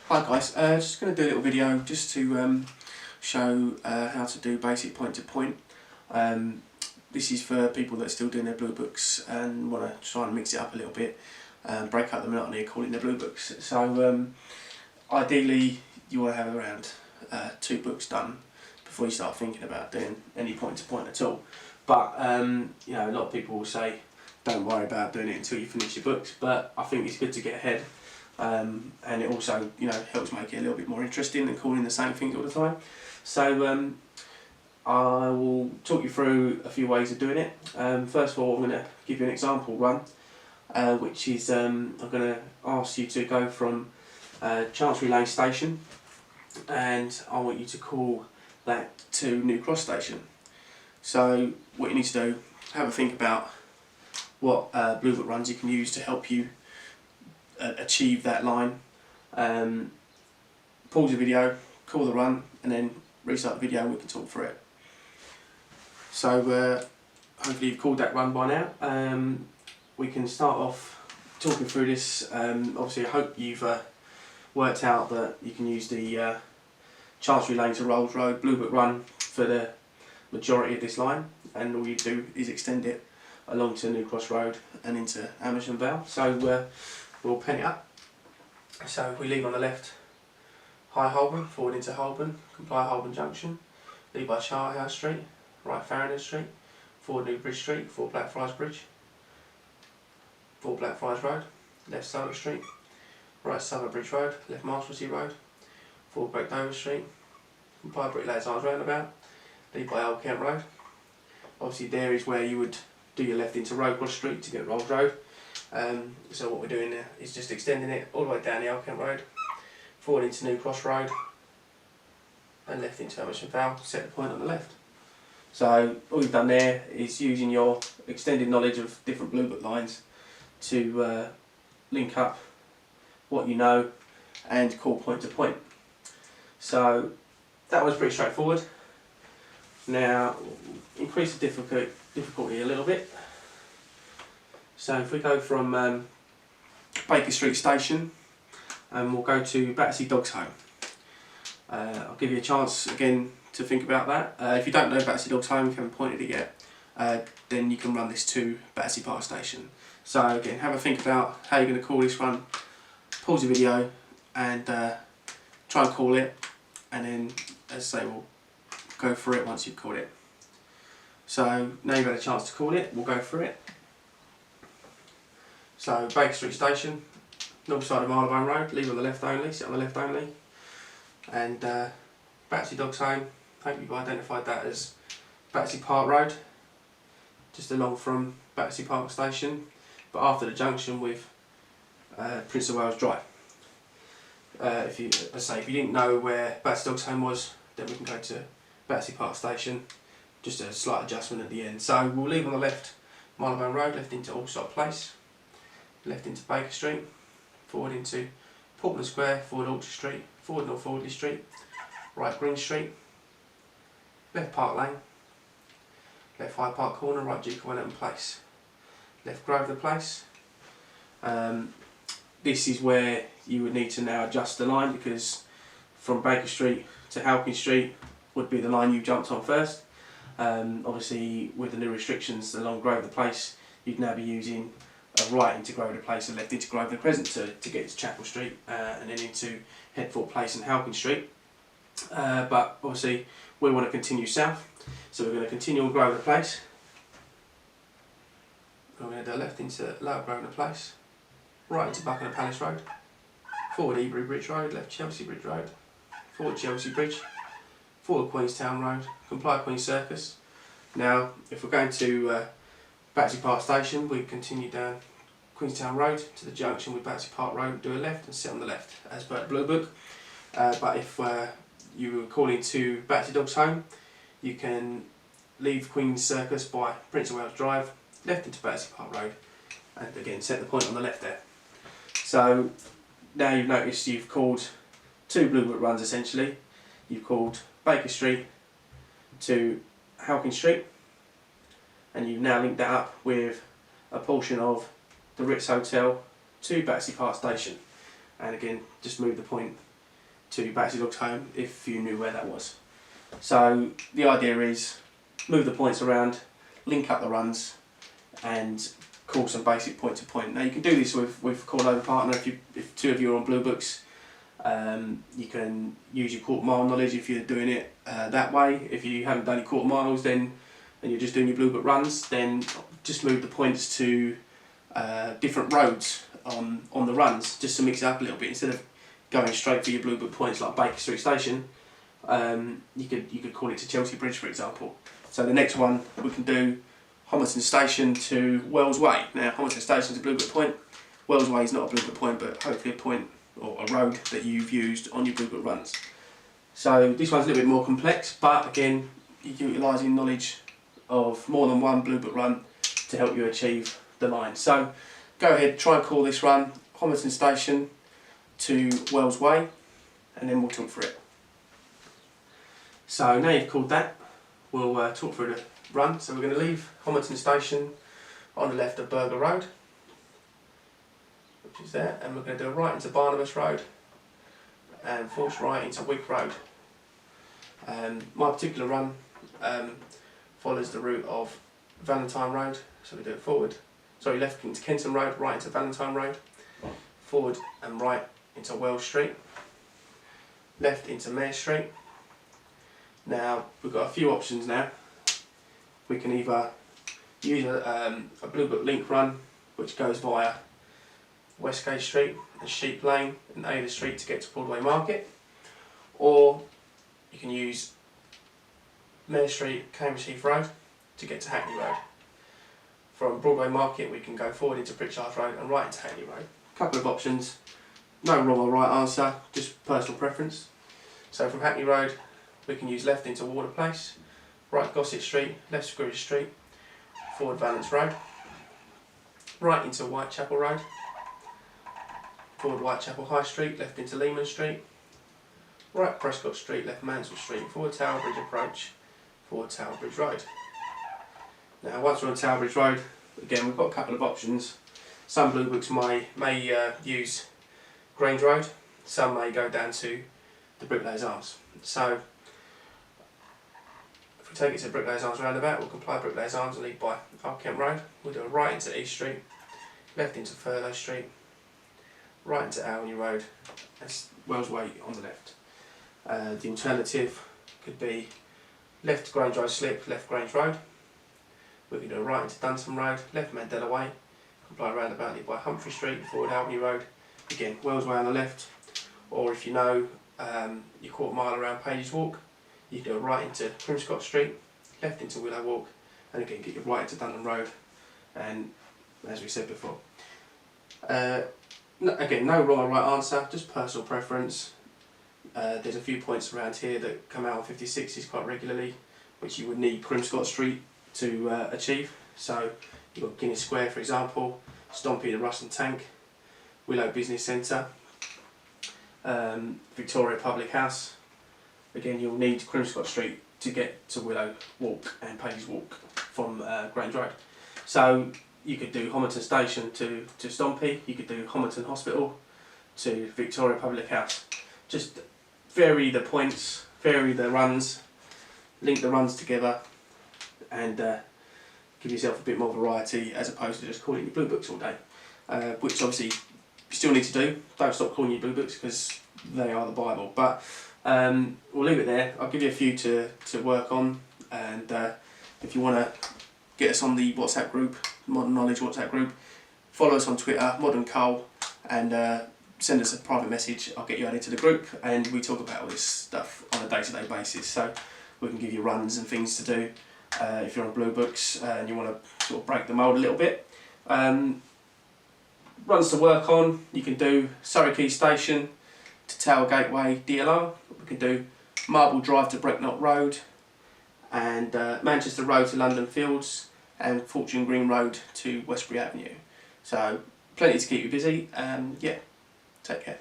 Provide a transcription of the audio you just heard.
Hi guys, just going to do a little video just to show how to do basic point to point. This is for people that are still doing their blue books and want to try and mix it up a little bit, break up the monotony of calling their blue books. So ideally you want to have around 2 books done before you start thinking about doing any point to point at all. But you know, a lot of people will say don't worry about doing it until you finish your books, but I think it's good to get ahead. And it also, you know, helps make it a little bit more interesting than calling the same things all the time. So I will talk you through a few ways of doing it. First of all, I'm going to give you an example run, which is I'm going to ask you to go from Chancery Lane Station, and I want you to call that to New Cross Station. So what you need to do, have a think about what blue book runs you can use to help you achieve that line. Pause the video, call the run, and then restart the video and we can talk through it. So hopefully you've called that run by now. We can start off talking through this. Obviously I hope you've worked out that you can use the Chancery Lane to Rolls Road blue book run for the majority of this line, and all you do is extend it along to New Cross Road and into Amersham Vale. So we'll pen it up. So we leave on the left High Holborn, forward into Holborn, comply Holborn Junction, leave by Charterhouse Street, right Farringdon Street, forward New Bridge Street, forward Blackfriars Bridge, forward Blackfriars Road, left Southwark Street, right Southwark Bridge Road, left Marshalsea Road, forward Great Dover Street, comply Bricklayers Arms Roundabout, leave by Old Kent Road. Obviously there is where you would do your left into Roadcross Street to get Rolls Road. So what we're doing there is just extending it all the way down the Old Kent Road, forward into New Cross Road, and left into Amersham Vale, set the point on the left. So all you've done there is using your extended knowledge of different blue book lines to link up what you know and call point to point. So that was pretty straightforward. Now increase the difficulty a little bit. So if we go from Baker Street Station, and we'll go to Battersea Dogs Home. I'll give you a chance again to think about that. If you don't know Battersea Dogs Home, if you haven't pointed it yet, then you can run this to Battersea Park Station. So again, have a think about how you're going to call this run, pause the video and try and call it, and then as I say, we'll go through it once you've called it. So now you've had a chance to call it, we'll go through it. So Baker Street Station, north side of Marylebone Road, leave on the left only, sit on the left only. And Battersea Dogs Home, hope you've identified that as Battersea Park Road, just along from Battersea Park Station, but after the junction with Prince of Wales Drive. If you didn't know where Battersea Dogs Home was, then we can go to Battersea Park Station, just a slight adjustment at the end. So we'll leave on the left Marylebone Road, left into Allsop Place, left into Baker Street, forward into Portman Square, forward Orchard Street, forward North Audley Street, right Green Street, left Park Lane, left Hyde Park Corner, right Duke of Wellington Place, left Grosvenor Place. This is where you would need to now adjust the line, because from Baker Street to Halkin Street would be the line you jumped on first. Obviously with the new restrictions along Grosvenor Place, you'd now be using a right into Grosvenor Place and left into Grosvenor Crescent to get to Chapel Street, and then into Headfort Place and Halkin Street. But obviously we want to continue south, so we're going to continue on Grosvenor Place. We're going to go left into Lower Grosvenor Place, right into Buckingham Palace Road, forward Ebury Bridge Road, left Chelsea Bridge Road, forward Chelsea Bridge, forward Queenstown Road, comply Queen Circus. Now if we're going to Battersea Park Station, we continue down Queenstown Road to the junction with Battersea Park Road, do a left and sit on the left as per the blue book. But if you were calling to Battersea Dogs Home, you can leave Queen's Circus by Prince of Wales Drive, left into Battersea Park Road, and again set the point on the left there. So now you've noticed you've called 2 blue book runs essentially. You've called Baker Street to Halkin Street, and you've now linked that up with a portion of the Ritz Hotel to Battersea Park Station, and again just move the point to Baxi Dog's home if you knew where that was. So the idea is move the points around, link up the runs, and call some basic point to point. Now you can do this with call over partner if two of you are on Blue Books. You can use your quarter mile knowledge if you're doing it that way. If you haven't done your quarter miles and you're just doing your Blue Book runs, then just move the points to different roads on the runs, just to mix it up a little bit. Instead of going straight for your Blue Book points like Baker Street Station, you could call it to Chelsea Bridge, for example. So the next one we can do Homerton Station to Wells Way. Now Homerton Station is a Blue Book point. Wells Way is not a Blue Book point, but hopefully a point or a road that you've used on your Blue Book runs. So this one's a little bit more complex, but again, you're utilising knowledge of more than one Blue Book run to help you achieve the line. So go ahead, try and call this run Homerton Station to Wells Way, and then we'll talk through it. So now you've called that, we'll talk through the run. So we're going to leave Homerton Station on the left of Burger Road, which is there, and we're going to do a right into Barnabas Road and force right into Wick Road. My particular run follows the route of Valentine Road, so we do it left into Kenton Road, right into Valentine Road, forward and right into Wells Street, left into Mare Street. Now we've got a few options now. We can either use a Blue Book link run which goes via Westgate Street and Sheep Lane and Ada Street to get to Broadway Market, or you can use Mare Street, Cambridge Heath Road to get to Hackney Road. From Broadway Market we can go forward into Pritchard Road and right into Hackney Road. A couple of options, no wrong or right answer, just personal preference. So from Hackney Road we can use left into Water Place, right Gossett Street, left Squirrel Street, forward Valence Road, right into Whitechapel Road, forward Whitechapel High Street, left into Lehman Street, right Prescott Street, left Mansell Street, forward Tower Bridge Approach, forward Tower Bridge Road. Now once we're on Tower Bridge Road, again we've got a couple of options. Some Blue Books may use Grange Road, some may go down to the Bricklayers Arms. So if we take it to Bricklayers Arms roundabout, we'll comply Bricklayers Arms and lead by Old Kent Road. We'll do a right into East Street, left into Furlow Street, right into Albany Road, that's Wells Way on the left. The alternative could be left Grange Road Slip, left Grange Road. We can do a right into Dunstan Road, left Mandela Way, comply roundaboutly by Humphrey Street, forward Albany Road, again Wells Way on the left. Or if you know your quarter mile around Pages Walk, you can do a right into Crimscott Street, left into Willow Walk, and again get your right into Dunham Road, and as we said before. Again, no wrong or right answer, just personal preference. There's a few points around here that come out on 56s quite regularly, which you would need Crimscott Street to achieve. So you've got Guinness Square, for example, Stompy the Ruston Tank, Willow Business Centre, Victoria Public House. Again, you'll need Crimscott Street to get to Willow Walk and Pages Walk from Grange Road. So you could do Homerton Station to Stompy, you could do Homerton Hospital to Victoria Public House. Just vary the points, vary the runs, link the runs together, and give yourself a bit more variety as opposed to just calling your Blue Books all day. Which obviously you still need to do. Don't stop calling your Blue Books because they are the Bible. But we'll leave it there. I'll give you a few to work on, and if you want to get us on the WhatsApp group, Modern Knowledge WhatsApp group, follow us on Twitter, Modern Cole, and send us a private message. I'll get you added to the group, and we talk about all this stuff on a day-to-day basis. So we can give you runs and things to do if you're on Blue Books and you want to sort of break the mould a little bit. Runs to work on, you can do Surrey Quay Station to Tower Gateway DLR. We can do Marble Drive to Brecknock Road, and Manchester Road to London Fields, and Fortune Green Road to Westbury Avenue. So plenty to keep you busy, and yeah, take care.